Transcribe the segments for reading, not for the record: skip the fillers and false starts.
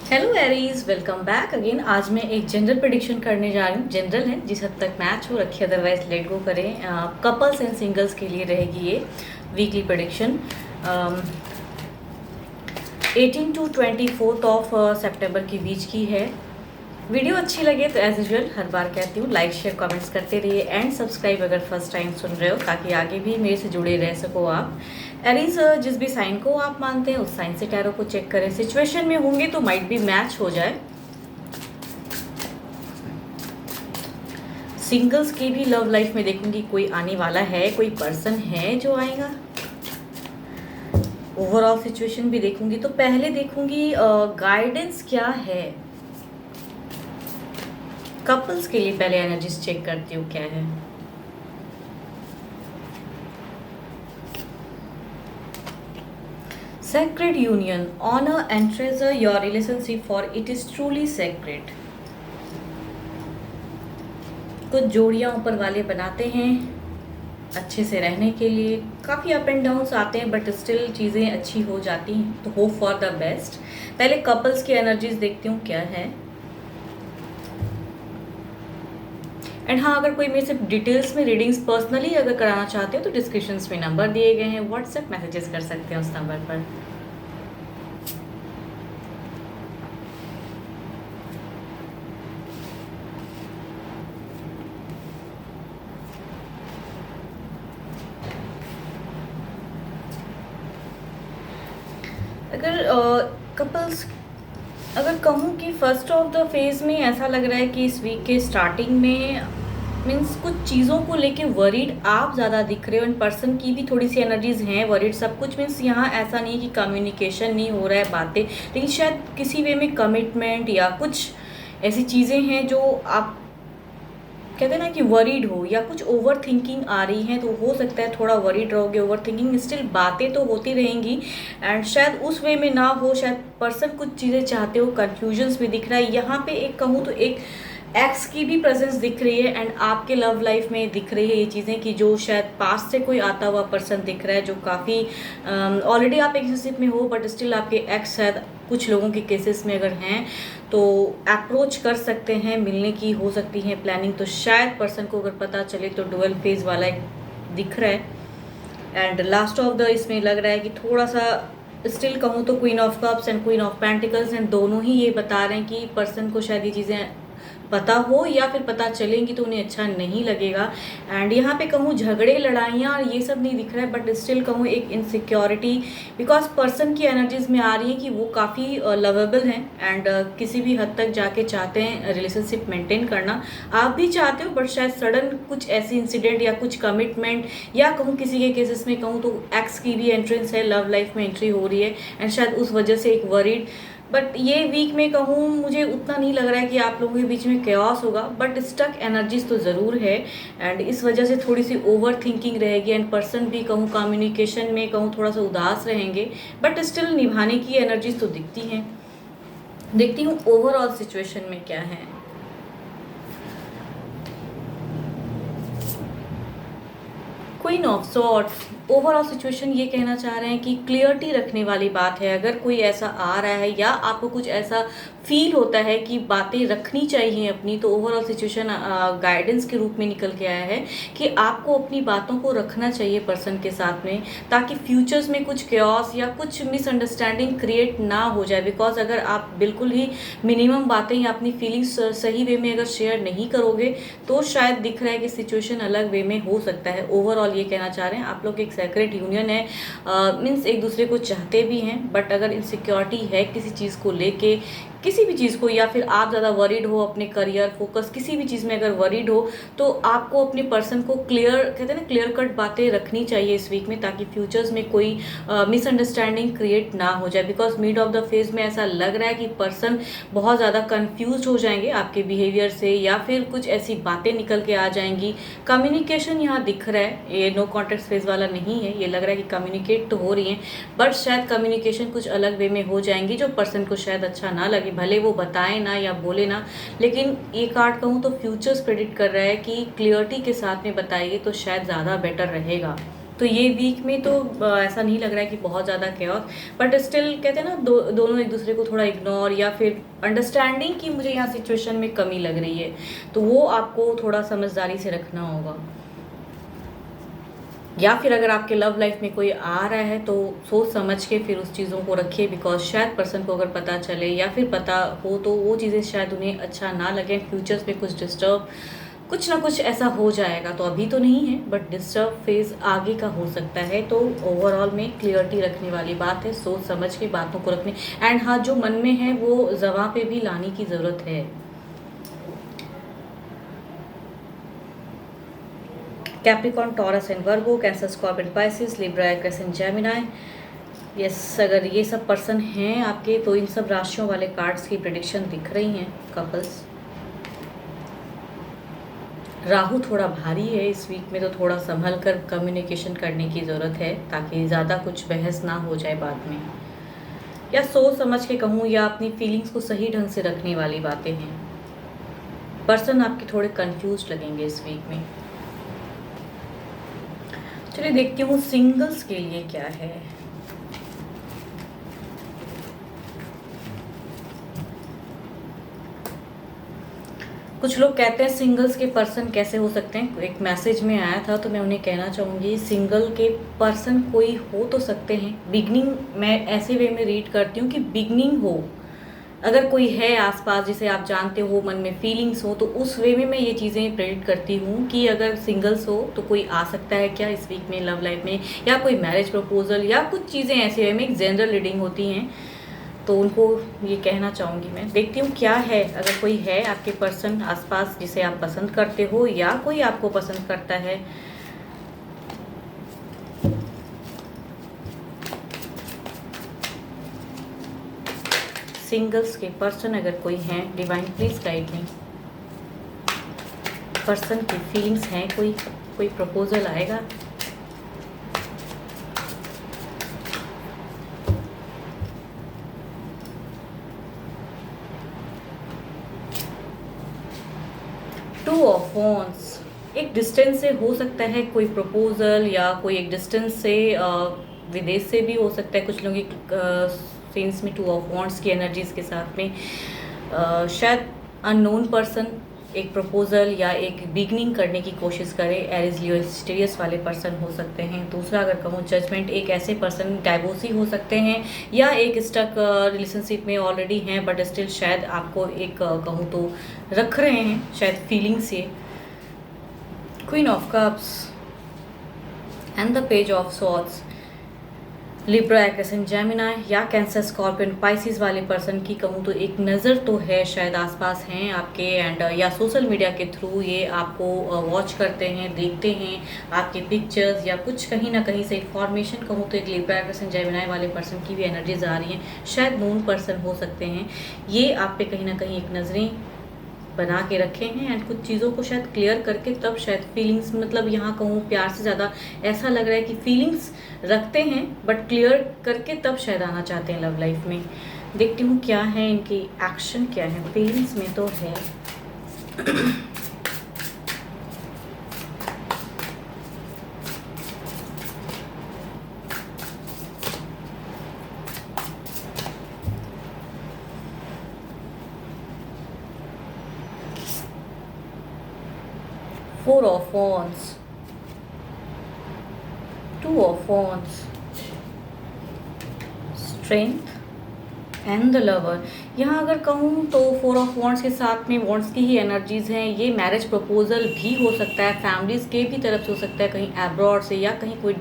Hello Aries, welcome back again. आज मैं एक जनरल प्रेडिक्शन करने जा रही हूँ। जनरल है, जिस हद तक मैच हो रखी है, अदरवाइज लेट गो करें। कपल्स एंड सिंगल्स के लिए रहेगी ये वीकली प्रेडिक्शन 18 टू 24 ऑफ सितंबर के बीच की है। वीडियो अच्छी लगे तो एज यूजल हर बार कहती हूँ, लाइक शेयर कमेंट्स करते रहिए एंड सब्सक्राइब अगर फर्स्ट टाइम सुन रहे हो, ताकि आगे भी मेरे से जुड़े रह सको आप। एरीज, जिस भी साइन को आप मानते हैं उस साइन से टैरो को चेक करें। सिचुएशन में होंगे तो माइट भी मैच हो जाए। सिंगल्स की भी लव लाइफ में देखूंगी कोई आने वाला है, कोई पर्सन है जो आएगा। ओवरऑल सिचुएशन भी देखूंगी। तो पहले देखूंगी गाइडेंस क्या है कपल्स के लिए। पहले एनर्जीज चेक करती हूँ क्या है। Sacred union, honor and treasure your relationship for it is truly sacred। कुछ जोड़ियां ऊपर वाले बनाते हैं अच्छे से रहने के लिए। काफ़ी अप एंड डाउन्स आते हैं बट स्टिल चीज़ें अच्छी हो जाती हैं, तो होप फॉर द बेस्ट। पहले कपल्स की एनर्जीज देखती हूँ क्या है। एंड हाँ, अगर कोई मेरे से डिटेल्स में रीडिंग्स पर्सनली अगर कराना चाहते हो तो डिस्क्रिप्शंस में नंबर दिए गए हैं, व्हाट्सएप मैसेजेस कर सकते हैं उस नंबर पर। अगर कपल्स अगर कहूँ कि फर्स्ट ऑफ द फेज में ऐसा लग रहा है कि इस वीक के स्टार्टिंग में मीन्स कुछ चीज़ों को लेके वरीड आप ज़्यादा दिख रहे हो एंड पर्सन की भी थोड़ी सी एनर्जीज हैं वरीड। सब कुछ मीन्स यहाँ ऐसा नहीं है कि कम्युनिकेशन नहीं हो रहा है, बातें, लेकिन शायद किसी वे में कमिटमेंट या कुछ ऐसी चीज़ें हैं जो आप कहते हैं ना कि वरीड हो, या कुछ ओवर थिंकिंग आ रही है, तो हो सकता है थोड़ा वरीड रहोगे। ओवर थिंकिंग स्टिल बातें तो होती रहेंगी एंड शायद उस वे में ना हो। शायद पर्सन कुछ चीज़ें चाहते हो, कन्फ्यूजन्स भी दिख रहा है यहाँ पे। एक कहूँ तो एक एक्स की भी प्रेजेंस दिख रही है एंड आपके लव लाइफ में दिख रही है ये चीज़ें कि जो शायद पास्ट से कोई आता हुआ पर्सन दिख रहा है, जो काफ़ी ऑलरेडी आप एक रिलेशनशिप में हो बट स्टिल आपके एक्स शायद कुछ लोगों के केसेस में अगर हैं तो अप्रोच कर सकते हैं, मिलने की हो सकती है प्लानिंग। तो शायद पर्सन को अगर पता चले तो डुअल फेज वाला एक दिख रहा है। एंड लास्ट ऑफ द इसमें लग रहा है कि थोड़ा सा स्टिल कहूँ तो queen of cups and queen of pentacles and दोनों ही ये बता रहे हैं कि पर्सन को शायद ये चीज़ें पता हो या फिर पता चलेंगी तो उन्हें अच्छा नहीं लगेगा। एंड यहाँ पे कहूँ झगड़े लड़ाइयाँ ये सब नहीं दिख रहा है बट स्टिल कहूँ एक इनसिक्योरिटी, बिकॉज पर्सन की एनर्जीज में आ रही है कि वो काफ़ी लवेबल हैं एंड किसी भी हद तक जाके चाहते हैं रिलेशनशिप मेंटेन करना। आप भी चाहते हो बट शायद सडन कुछ ऐसी इंसिडेंट या कुछ कमिटमेंट, या कहूँ किसी के केसेस में कहूँ तो एक्स की भी एंट्रेंस है, लव लाइफ में एंट्री हो रही है एंड शायद उस वजह से एक वरीड। बट ये वीक में कहूँ मुझे उतना नहीं लग रहा है कि आप लोगों के बीच में केओस होगा, बट स्टक एनर्जीज तो ज़रूर है एंड इस वजह से थोड़ी सी ओवर थिंकिंग रहेगी एंड पर्सन भी कहूँ कम्युनिकेशन में कहूँ थोड़ा सा उदास रहेंगे बट स्टिल निभाने की एनर्जीज तो दिखती हैं। देखती हूँ ओवरऑल सिचुएशन में क्या है। Queen of swords, overall situation ये कहना चाह रहे हैं कि क्लियरिटी रखने वाली बात है। अगर कोई ऐसा आ रहा है या आपको कुछ ऐसा फील होता है कि बातें रखनी चाहिए अपनी, तो ओवरऑल सिचुएशन गाइडेंस के रूप में निकल के आया है कि आपको अपनी बातों को रखना चाहिए पर्सन के साथ में, ताकि फ्यूचर्स में कुछ केओस या कुछ मिसअंडरस्टैंडिंग क्रिएट ना हो जाए। बिकॉज अगर आप बिल्कुल ही मिनिमम बातें या अपनी फीलिंग्स सही वे में अगर शेयर नहीं करोगे तो शायद दिख रहा है कि सिचुएशन अलग वे में हो सकता है। ओवरऑल ये कहना चाह रहे हैं आप लोग एक सेक्रेट यूनियन है, मीन्स एक दूसरे को चाहते भी हैं बट अगर इनसिक्योरिटी है किसी चीज़ को लेके, किसी भी चीज़ को, या फिर आप ज़्यादा वरीड हो अपने करियर फोकस किसी भी चीज़ में अगर वरीड हो, तो आपको अपने पर्सन को क्लियर, कहते हैं ना, क्लियर कट बातें रखनी चाहिए इस वीक में, ताकि फ्यूचर्स में कोई मिसअंडरस्टैंडिंग क्रिएट ना हो जाए। Because mid of the phase में ऐसा लग रहा है कि पर्सन बहुत ज़्यादा कन्फ्यूज हो जाएंगे आपके बिहेवियर से, या फिर कुछ ऐसी बातें निकल के आ जाएंगी। कम्युनिकेशन यहाँ दिख रहा है, ये नो कॉन्टेक्ट फेज वाला नहीं है, ये लग रहा है कि कम्युनिकेट तो हो रही हैं बट शायद कम्युनिकेशन कुछ अलग वे में हो जाएंगी जो पर्सन को शायद अच्छा ना लगे, भले वो बताएं ना या बोले ना। लेकिन ये कार्ड कहूँ तो फ्यूचर्स प्रेडिक्ट कर रहा है कि क्लियरिटी के साथ में बताइए तो शायद ज़्यादा बेटर रहेगा। तो ये वीक में तो ऐसा नहीं लग रहा है कि बहुत ज़्यादा chaos, बट स्टिल कहते हैं ना दोनों एक दूसरे को थोड़ा इग्नोर या फिर अंडरस्टैंडिंग की मुझे यहाँ सिचुएशन में कमी लग रही है, तो वो आपको थोड़ा समझदारी से रखना होगा। या फिर अगर आपके लव लाइफ में कोई आ रहा है तो सोच समझ के फिर उस चीज़ों को रखिए, बिकॉज शायद पर्सन को अगर पता चले या फिर पता हो तो वो चीज़ें शायद उन्हें अच्छा ना लगे, फ्यूचर्स में कुछ डिस्टर्ब कुछ ना कुछ ऐसा हो जाएगा। तो अभी तो नहीं है, बट डिस्टर्ब फेज आगे का हो सकता है। तो ओवरऑल में क्लियरिटी रखने वाली बात है, सोच समझ के बातों को रखने, एंड हाँ जो मन में है वो ज़बां पे भी लाने की ज़रूरत है। Capricorn, Taurus and Virgo, cancer, scorpion, Pisces, Libra, Aquarius and Gemini. Yes, अगर ये सब पर्सन हैं आपके तो इन सब राशियों वाले कार्ड्स की प्रेडिक्शन दिख रही हैं कपल्स। राहु थोड़ा भारी है इस वीक में, तो थोड़ा संभल कर कम्युनिकेशन करने की ज़रूरत है ताकि ज़्यादा कुछ बहस ना हो जाए बाद में, या सोच समझ के कहूँ या अपनी फीलिंग्स को सही ढंग से रखने वाली बातें हैं। पर्सन आपके थोड़े कंफ्यूज लगेंगे इस वीक में। चलिए देखती हूँ सिंगल्स के लिए क्या है। कुछ लोग कहते हैं सिंगल्स के पर्सन कैसे हो सकते हैं, एक मैसेज में आया था तो मैं उन्हें कहना चाहूँगी सिंगल के पर्सन कोई हो तो सकते हैं। बिगनिंग मैं ऐसे वे में रीड करती हूँ कि बिगनिंग हो, अगर कोई है आसपास जिसे आप जानते हो, मन में फीलिंग्स हो, तो उस वे में मैं ये चीज़ें प्रेडिक्ट करती हूँ कि अगर सिंगल्स हो तो कोई आ सकता है क्या इस वीक में लव लाइफ में, या कोई मैरिज प्रपोजल या कुछ चीज़ें ऐसे वे में एक जनरल रीडिंग होती हैं, तो उनको ये कहना चाहूँगी मैं। देखती हूँ क्या है, अगर कोई है आपके पर्सन आसपास जिसे आप पसंद करते हो या कोई आपको पसंद करता है। सिंगल्स के पर्सन अगर कोई हैं, divine please guide me. Person की फीलिंग्स हैं, कोई प्रपोजल आएगा। टू ऑफ वॉन्ड्स, एक डिस्टेंस से हो सकता है कोई प्रपोजल, या कोई एक डिस्टेंस से विदेश से भी हो सकता है। कुछ लोगों की सेंस में टू ऑफ वॉन्ड्स की एनर्जीज के साथ में शायद अननोन पर्सन एक प्रपोजल या एक बिगनिंग करने की कोशिश करे। एरिस, लियो, स्टेरियस वाले पर्सन हो सकते हैं। दूसरा अगर कहूँ जजमेंट, एक ऐसे पर्सन डाइवोर्सी हो सकते हैं या एक स्टक रिलेशनशिप में ऑलरेडी हैं बट स्टिल शायद आपको एक कहूँ तो रख रहे हैं शायद फीलिंग से। Queen of cups and the page of swords, Libra, Aquarius and Gemini या कैंसर, स्कॉर्पियन, पाइसिस वाले पर्सन की कहूँ तो एक नज़र तो है, शायद आसपास हैं आपके, एंड या सोशल मीडिया के थ्रू ये आपको वॉच करते हैं, देखते हैं आपके पिक्चर्स या कुछ कहीं ना कहीं से इंफॉर्मेशन कहूँ तो एक लिब्रा, एक्वेरियस एंड जेमिनी वाले पर्सन की भी एनर्जीज आ रही हैं। शायद नोन पर्सन हो सकते हैं, ये आप पे कहीं ना कहीं एक नज़रें बना के रखे हैं एंड कुछ चीज़ों को शायद क्लियर करके तब शायद फीलिंग्स, मतलब यहाँ कहूँ प्यार से ज़्यादा ऐसा लग रहा है कि फीलिंग्स रखते हैं बट क्लियर करके तब शायद आना चाहते हैं लव लाइफ में। देखती हूँ क्या है इनकी एक्शन, क्या है फीलिंग्स में तो है। Four of Wands, Two of Wands, Strength and the lover. यहाँ अगर कहूँ तो फोर ऑफ वॉन्ड्स के साथ में वॉन्ड्स की ही एनर्जीज़ हैं। ये मैरिज प्रपोजल भी हो सकता है, फैमिलीज़ के भी तरफ से हो सकता है, कहीं एब्रॉड से या कहीं कोई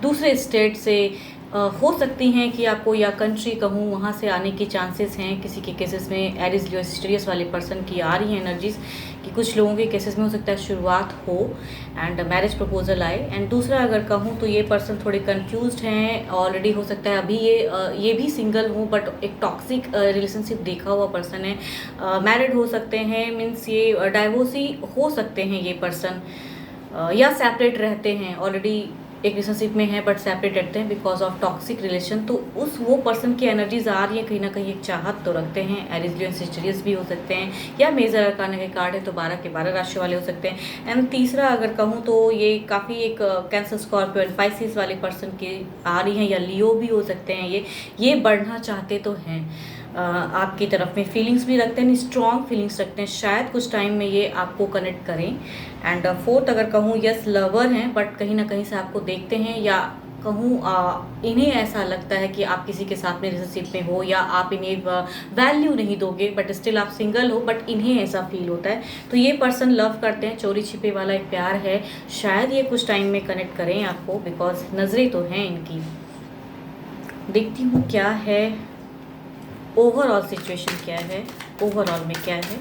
दूसरे स्टेट से हो सकती हैं कि आपको, या कंट्री कहूँ वहाँ से आने के चांसेस हैं। किसी के केसेस में एरिस, लियो, स्टेरियस वाले पर्सन की आ रही हैं एनर्जीज़ कि कुछ लोगों के केसेस में हो सकता है शुरुआत हो एंड मैरिज प्रपोजल आए। एंड दूसरा अगर कहूँ तो ये पर्सन थोड़े कंफ्यूज्ड हैं, ऑलरेडी हो सकता है अभी ये भी सिंगल हूँ बट एक टॉक्सिक रिलेशनशिप देखा हुआ पर्सन है, मैरिड हो सकते हैं, मीन्स ये डाइवोर्सी हो सकते हैं ये पर्सन, या सेपरेट रहते हैं ऑलरेडी, एक रिलेशनशिप में है बट सेपरेट रहते हैं बिकॉज ऑफ टॉक्सिक रिलेशन, तो उस वो पर्सन की एनर्जीज आ रही है, कहीं ना कहीं एक चाहत तो रखते हैं। एरिस लियो सिस्टरियस भी हो सकते हैं, या मेजर अरकाना के कार्ड है तो 12 के 12 राशि वाले हो सकते हैं। एंड तीसरा अगर कहूँ तो ये काफ़ी एक कैंसर, स्कॉर्पियो एंड स्पाइसिस वाले पर्सन की आ रही हैं, या लियो भी हो सकते हैं। ये बढ़ना चाहते तो हैं, आपकी तरफ में फीलिंग्स भी रखते हैं, स्ट्रॉन्ग फीलिंग्स रखते हैं, शायद कुछ टाइम में ये आपको कनेक्ट करें। एंड फोर्थ अगर कहूँ, यस लवर हैं बट कहीं ना कहीं से आपको देखते हैं, या कहूँ इन्हें ऐसा लगता है कि आप किसी के साथ में रिलेशनशिप में हो, या आप इन्हें वैल्यू नहीं दोगे बट स्टिल आप सिंगल हो, बट इन्हें ऐसा फील होता है। तो ये पर्सन लव करते हैं, चोरी छिपे वाला एक प्यार है, शायद ये कुछ टाइम में कनेक्ट करें आपको, बिकॉज नज़रें तो हैं इनकी। देखती हूँ क्या है ओवरऑल सिचुएशन, क्या है ओवरऑल में क्या है।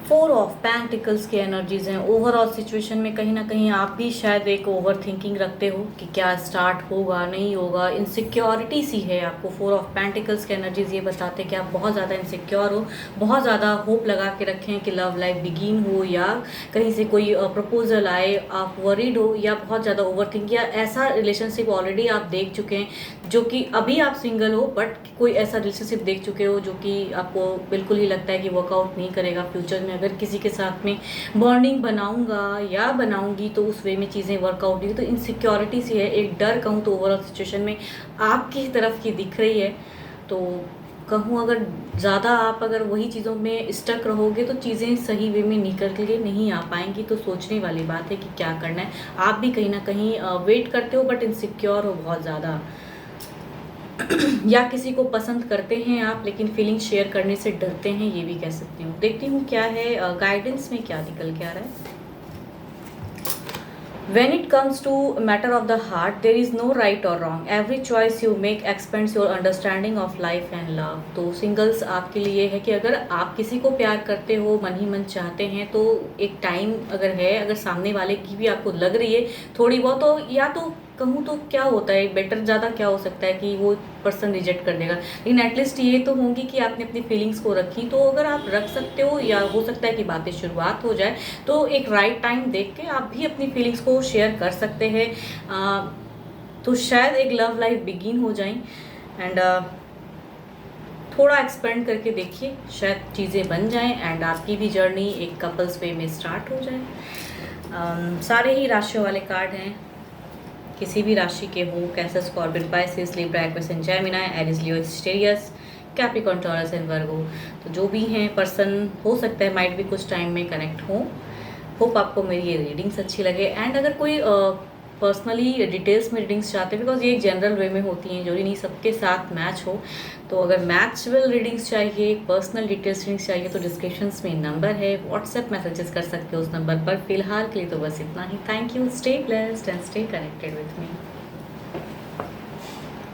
फोर ऑफ पेंटिकल्स की एनर्जीज हैं ओवरऑल सिचुएशन में। कहीं ना कहीं आप भी शायद एक ओवर थिंकिंग रखते हो कि क्या स्टार्ट होगा नहीं होगा, इनसिक्योरिटी सी है आपको। फोर ऑफ पेंटिकल्स के एनर्जीज ये बताते हैं कि आप बहुत ज़्यादा इनसिक्योर हो, बहुत ज़्यादा होप लगा के रखे हैं कि लव लाइफ बिगिन हो, या कहीं से कोई प्रपोजल आए, आप वरीड हो, या बहुत ज़्यादा ओवर थिंक, या ऐसा रिलेशनशिप ऑलरेडी आप देख चुके हैं जो कि अभी आप सिंगल हो, बट कोई ऐसा रिलेशनशिप देख चुके हो जो कि आपको बिल्कुल ही लगता है कि वर्कआउट नहीं करेगा फ्यूचर में। अगर किसी के साथ में बॉन्डिंग बनाऊंगा या बनाऊंगी तो उस वे में चीज़ें वर्कआउट नहीं, तो इनसिक्योरिटी सी है, एक डर कहूँ तो ओवरऑल सिचुएशन में आपकी तरफ की दिख रही है। तो कहूँ अगर ज़्यादा आप अगर वही चीज़ों में स्टक रहोगे तो चीज़ें सही वे में निकल के नहीं आ पाएंगी। तो सोचने वाली बात है कि क्या करना है। आप भी कहीं ना कहीं वेट करते हो बट इनसिक्योर हो बहुत ज़्यादा, या किसी को पसंद करते हैं आप लेकिन फीलिंग शेयर करने से डरते हैं, ये भी कह सकती हूँ। देखती हूँ क्या है गाइडेंस में क्या निकल के आ रहा है। When it comes to matter of the heart, there is no right or wrong. Every choice you make expands your understanding of life and love. तो सिंगल्स आपके लिए है कि अगर आप किसी को प्यार करते हो, मन ही मन चाहते हैं, तो एक टाइम अगर है, अगर सामने वाले की भी आपको लग रही है थोड़ी बहुत, तो या तो कहूँ तो क्या होता है बेटर, ज़्यादा क्या हो सकता है कि वो पर्सन रिजेक्ट कर देगा, लेकिन एटलीस्ट ये तो होंगी कि आपने अपनी फीलिंग्स को रखी। तो अगर आप रख सकते हो, या हो सकता है कि बातें शुरुआत हो जाए, तो एक राइट टाइम देख के आप भी अपनी फीलिंग्स को शेयर कर सकते हैं। तो शायद एक लव लाइफ बिगिन हो जाए। एंड थोड़ा एक्सपेंड करके देखिए, शायद चीज़ें बन जाएं एंड आपकी भी जर्नी एक कपल्स वे में स्टार्ट हो जाए। सारे ही राशियों वाले कार्ड हैं, किसी भी राशि के हो, cancer, Scorpio, Pisces, Libra, Aquarius and Gemini, Aries, Leo, Sagittarius, Capricorn, Taurus and Virgo. तो जो भी हैं पर्सन, हो सकता है माइट भी कुछ टाइम में कनेक्ट हो। होप आपको मेरी ये रीडिंग्स अच्छी लगे। एंड अगर कोई पर्सनली डिटेल्स में रीडिंग्स चाहते हैं, बिकॉज ये एक जनरल वे में होती हैं, जो नहीं सबके साथ मैच हो, तो अगर मैचेबल रीडिंग्स चाहिए, पर्सनल डिटेल्स रीडिंग्स चाहिए, तो डिस्क्रिप्शंस में नंबर है, व्हाट्सएप मैसेजेस कर सकते हो उस नंबर पर। फिलहाल के लिए तो बस इतना ही। Thank you, stay blessed and stay connected with me.